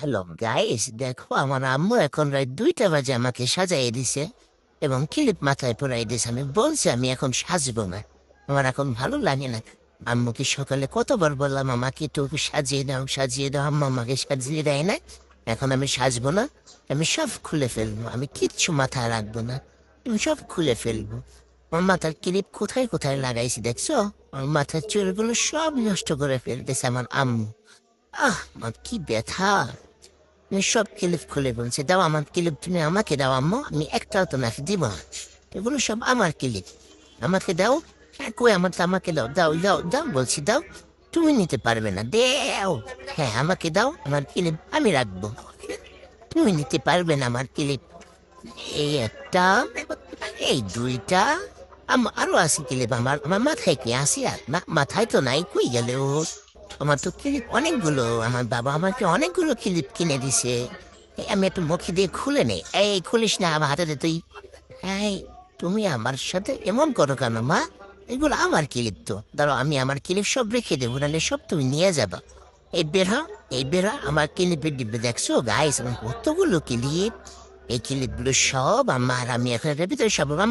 Hello guys, দেখো আমার আম্মু এখন রাত 2টা বাজে আমাকে সাজাইয়ে দিছে এবং ক্লিপ মাথায় পরাই দিছে। আমি বলছি আমি এখন সাজবো না, আমার এখন ভালো লাগে না। আম্মুকে সকালে কতবার বললাম আমাকে একটু সাজিয়ে দাও, আম্মু আমাকে সাজিয়ে দেয় না। এখন আমি সাজবো না, আমি সব খুলে ফেলবো, আমি কিচ্ছু মাথায় রাখবো না, আমি সব খুলে ফেলবো। আমার মাথার ক্লিপ কোথায় কোথায় লাগাইছি দেখছো? আমার মাথার চুলগুলো সব নষ্ট করে ফেলতেছে আমার আম্মু। আমার কি ব্যথা! আমি সব ক্লিপ খুলে বলছে, দাও আমার ক্লিপ, তুমি আমাকে দাও আম্মু, আমি একটাও তোমাকে দিব না। এগুলো সব আমার ক্লিপ, আমাকে দাও। হ্যাঁ, কই আমার, আমাকে দাও, দাও দাও দাও বলছি, দাও। তুমি নিতে পারবে না, দেও। হ্যাঁ, আমাকে দাও আমার ক্লিপ, আমি রাখবো। তুমি নিতে পারবে না আমার ক্লিপ। এই একটা, এই দুইটা, আরো আছে ক্লিপ। আমার আমার মাথায় কি আসি? আর না, মাথায় তো নাই, কই গেল ও? আমার তো ক্লিপ অনেকগুলো, আমার বাবা আমাকে অনেকগুলো ক্লিপ কিনে দিছে। এই আমি একটু মুখে দিয়ে খুলে নেই, এই খুলিস না আমার হাতে দে তুই। এই, তুমি আমার সাথে এমন করো কেন মা? এগুলো আমার ক্লিপ তো, ধরো আমি আমার ক্লিপ সব রেখে দেবো, নাহলে সব তুমি নিয়ে যাবা। এই বের হ, এই বের হ, আমার ক্লিপের ডিব্বে দেখছো গাইস, আমার কতগুলো ক্লিপ। এই ক্লিপগুলো সব আমার, আমি এখন এটার ভিতরে সব আমার